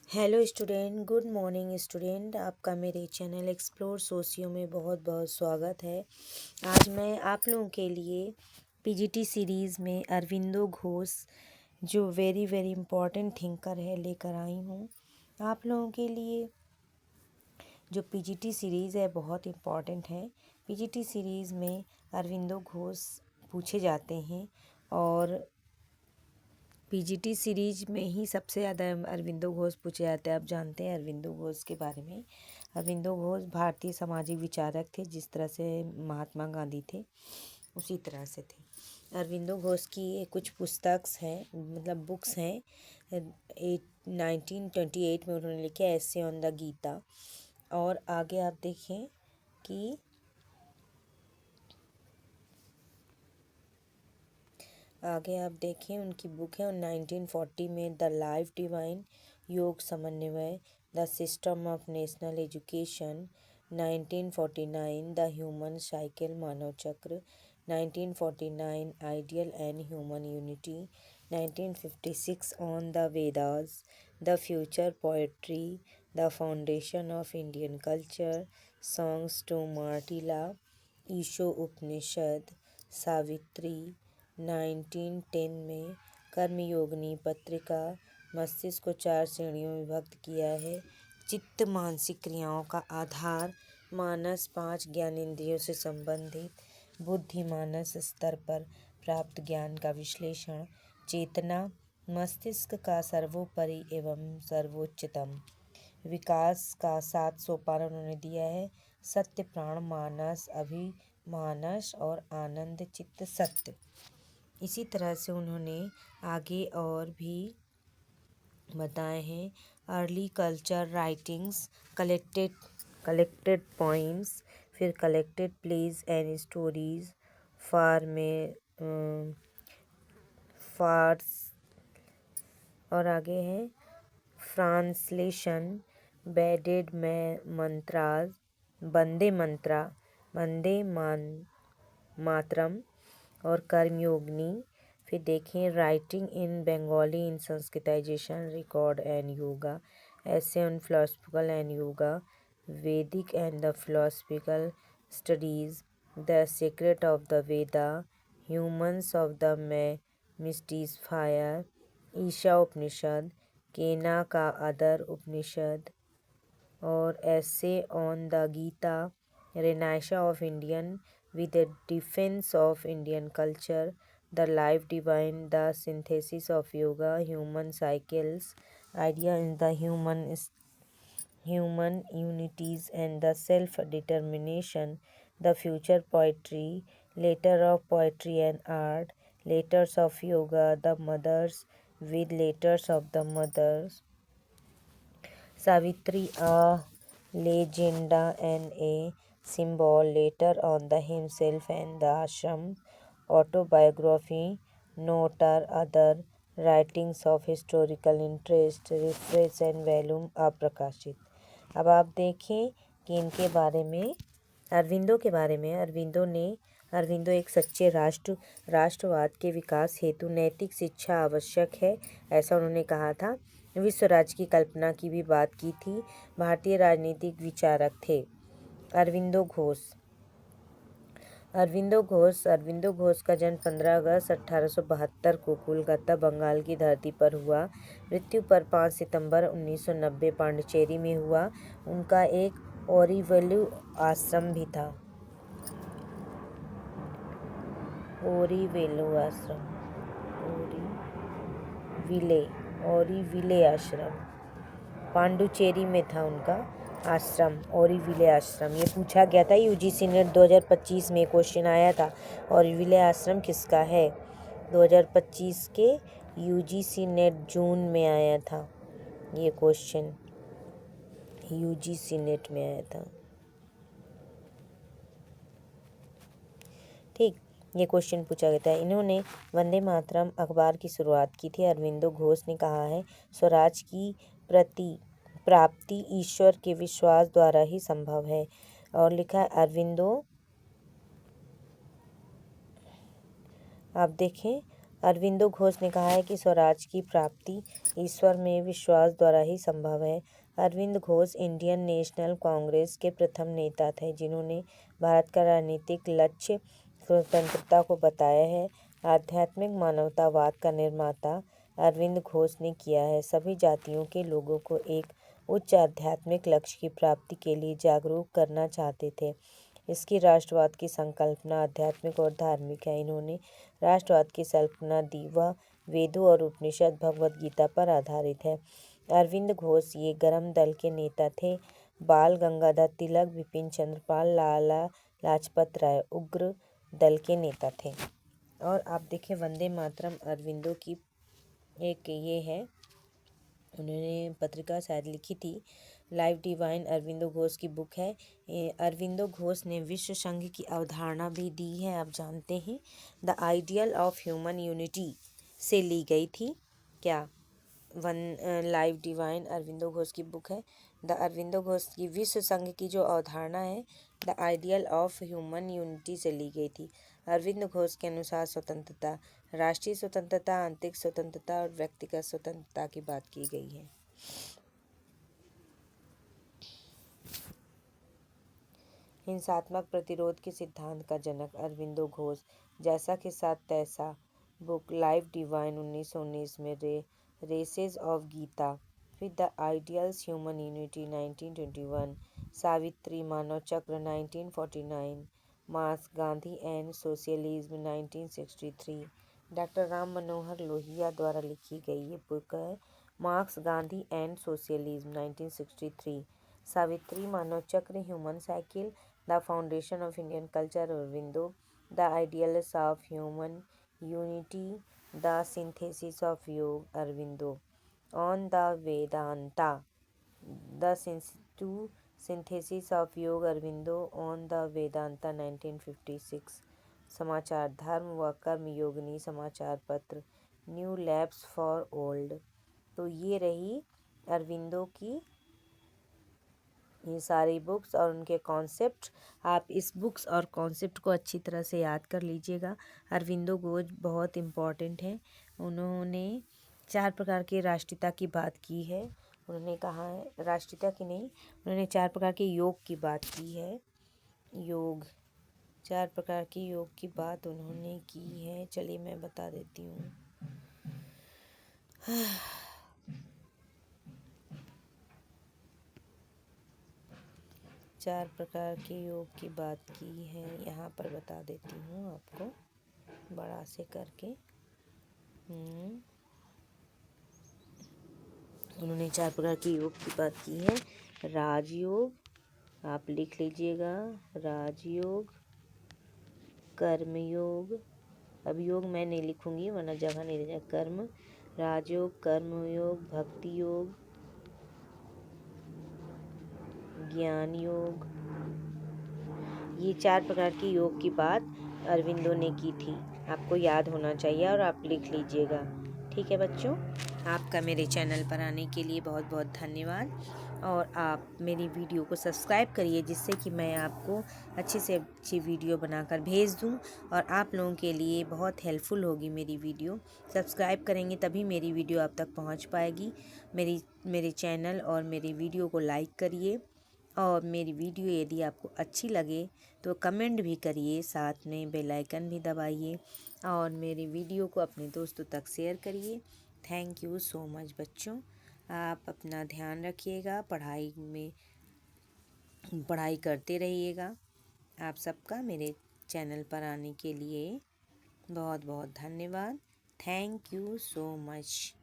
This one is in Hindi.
Hello student, good morning student. आपका मेरे चैनल एक्सप्लोर सोशियो में बहुत बहुत स्वागत है। आज मैं आप लोगों के लिए पीजीटी सीरीज़ में अरविंदो घोष जो वेरी वेरी इम्पोर्टेंट थिंकर है लेकर आई हूँ। आप लोगों के लिए जो पीजीटी सीरीज़ है बहुत इम्पोर्टेंट है। पीजीटी सीरीज़ में अरविंदो घोष पूछे जाते हैं और पीजीटी सीरीज में ही सबसे ज़्यादा अरविंदो घोष पूछे जाते हैं। आप जानते हैं अरविंदो घोष के बारे में। अरविंदो घोष भारतीय सामाजिक विचारक थे, जिस तरह से महात्मा गांधी थे उसी तरह से थे। अरविंदो घोष की कुछ पुस्तक्स हैं, मतलब बुक्स हैं। 1928 में उन्होंने लिखे ऐसे ऑन द गीता। और आगे आप देखें कि उनकी बुक है 1940 में the life divine, Yoga Samanvaya, the system of national education. 1949 the human cycle, मानव चक्र। 1949 ideal and human unity. 1956 on the Vedas, the future poetry, the foundation of Indian culture, songs to Myrtilla, Isha Upanishad, Savitri. 1910 में कर्मयोगिनी पत्रिका। मस्तिष्क को 4 श्रेणियों में विभक्त किया है। चित्त मानसिक क्रियाओं का आधार, मानस 5 ज्ञानेंद्रियों से संबंधित, बुद्धि मानस स्तर पर प्राप्त ज्ञान का विश्लेषण, चेतना मस्तिष्क का सर्वोपरि एवं सर्वोच्चतम, विकास का 7 सोपान उन्होंने दिया है। सत्य प्राण मानस, अभिमानस और आनंद चित्त सत्य। इसी तरह से उन्होंने आगे और भी बताए हैं। Early culture writings, collected points, फिर collected plays and stories, farce, और आगे है ट्रांसलेशन, बेडेड मंत्राज, वंदे मातरम और कर्मयोगिनी। फिर देखें writing in Bengali in Sanskritization, record and yoga, essays on philosophical and yoga, Vedic and the philosophical studies, the secret of the Veda, hymns of the mystic fire, Isha Upanishad, Kena का अदर उपनिषद, और essays on the Gita, renaissance of Indian with the defense of Indian culture, the life divine, the synthesis of yoga, human cycles, idea in the human unities and the self-determination, the future poetry, letter of poetry and art, letters of yoga, the mothers with letters of the mothers, Savitri, a legenda and a symbol, later on the himself and the ashram, autobiography, note or other writings of historical interest, reference and volume अप्रकाशित। अब आप देखें कि इनके बारे में, अरविंदो के बारे में, अरविंदो एक सच्चे राष्ट्रवाद के विकास हेतु नैतिक शिक्षा आवश्यक है, ऐसा उन्होंने कहा था। विश्व राज्य की कल्पना की भी बात की थी। भारतीय राजनीतिक विचारक थे। अरविंदो घोष का जन्म 15 अगस्त 1872 को कोलकाता, बंगाल की धरती पर हुआ। मृत्यु पर 5 सितंबर 1990 पांडिचेरी में हुआ। उनका एक ओरीविले आश्रम भी था। ओरीविले आश्रम पांडुचेरी में था उनका आश्रम, ओरीविले आश्रम। ये पूछा गया था यूजीसी नेट 2025 में, क्वेश्चन आया था ओरीविले आश्रम किसका है। 2025 के यूजीसी नेट जून में आया था ये क्वेश्चन, यूजीसी नेट में आया था। ठीक, ये क्वेश्चन पूछा गया था। इन्होंने वंदे मातरम अखबार की शुरुआत की थी। अरविंदो घोष ने कहा है स्वराज की प्राप्ति ईश्वर के विश्वास द्वारा ही संभव है। और लिखा है अरविंदो, आप देखें अरविंदो घोष ने कहा है कि स्वराज की प्राप्ति ईश्वर में विश्वास द्वारा ही संभव है। अरविंद घोष इंडियन नेशनल कांग्रेस के प्रथम नेता थे जिन्होंने भारत का राजनीतिक लक्ष्य स्वतंत्रता को बताया है। आध्यात्मिक मानवतावाद का निर्माता अरविंद घोष ने किया है। सभी जातियों के लोगों को एक उच्च आध्यात्मिक लक्ष्य की प्राप्ति के लिए जागरूक करना चाहते थे। इसकी राष्ट्रवाद की संकल्पना आध्यात्मिक और धार्मिक है। इन्होंने राष्ट्रवाद की कल्पना दी वह वेदों और उपनिषद भगवद गीता पर आधारित है। अरविंद घोष ये गर्म दल के नेता थे। बाल गंगाधर तिलक, बिपिन चंद्र पाल, लाला लाजपत राय उग्र दल के नेता थे। और आप देखें वंदे मातरम अरविंदो की एक ये है, उन्होंने पत्रिका शायद लिखी थी। लाइफ डिवाइन अरविंदो घोष की बुक है। अरविंदो घोष ने विश्व संघ की अवधारणा भी दी है, आप जानते हैं। The ideal of human unity से ली गई थी। क्या लाइफ डिवाइन अरविंदो घोष की बुक है। द अरविंदो घोष की विश्व संघ की जो अवधारणा है the ideal of human unity से ली गई थी। अरविंद घोष के अनुसार स्वतंत्रता, राष्ट्रीय स्वतंत्रता, आंतरिक स्वतंत्रता और व्यक्तिगत स्वतंत्रता की बात की गई है। हिंसात्मक प्रतिरोध के सिद्धांत का जनक अरविंदो घोष। जैसा के साथ तैसा बुक लाइफ डिवाइन 1919 में essays of Gita with the ideals human unity 1921, Savitri Manav चक्र 1949, Marx Gandhi and socialism 1963। Doctor Ram Manohar Lohia द्वारा लिखी गई ये बुक है Marx Gandhi and socialism 1963। Savitri Manav Chakra, human cycle, the foundation of Indian culture Aurobindo, the ideals of human unity, the synthesis of yoga Aurobindo, on the Vedanta, the synthesis of yoga Aurobindo, on the Vedanta 1956। समाचार धर्म व कर्म योगिनी समाचार पत्र, न्यू लैब्स फॉर ओल्ड। तो ये रही अरविंदो की ये सारी बुक्स और उनके कॉन्सेप्ट। आप इस बुक्स और कॉन्सेप्ट को अच्छी तरह से याद कर लीजिएगा। अरविंदो घोष बहुत इम्पॉर्टेंट हैं। उन्होंने 4 प्रकार की राष्ट्रीयता की बात की है। उन्होंने कहा है राष्ट्रीयता की नहीं, उन्होंने 4 प्रकार के योग की बात की है। योग 4 प्रकार के योग की बात उन्होंने की है। चलिए मैं बता देती हूँ। 4 प्रकार के योग की बात की है, यहाँ पर बता देती हूँ आपको बड़ा से करके। उन्होंने 4 प्रकार के योग की बात की है। राजयोग, आप लिख लीजिएगा, राजयोग, कर्मयोग, अब योग मैं नहीं लिखूंगी वरना जगह नहीं रहेगा। कर्म, राजयोग, कर्मयोग, भक्ति योग, ज्ञान योग। ये 4 प्रकार की योग की बात अरविंदो ने की थी। आपको याद होना चाहिए और आप लिख लीजिएगा। ठीक है बच्चों, आपका मेरे चैनल पर आने के लिए बहुत बहुत धन्यवाद। और आप मेरी वीडियो को सब्सक्राइब करिए जिससे कि मैं आपको अच्छी से अच्छी वीडियो बनाकर भेज दूं और आप लोगों के लिए बहुत हेल्पफुल होगी मेरी वीडियो। सब्सक्राइब करेंगे तभी मेरी वीडियो आप तक पहुंच पाएगी। मेरे चैनल और मेरी वीडियो को लाइक करिए और मेरी वीडियो यदि आपको अच्छी लगे तो कमेंट भी करिए, साथ में बेल आइकन भी दबाइए और मेरी वीडियो को अपने दोस्तों तक शेयर करिए। थैंक यू सो मच बच्चों। आप अपना ध्यान रखिएगा, पढ़ाई करते रहिएगा। आप सबका मेरे चैनल पर आने के लिए बहुत बहुत धन्यवाद। Thank you so much.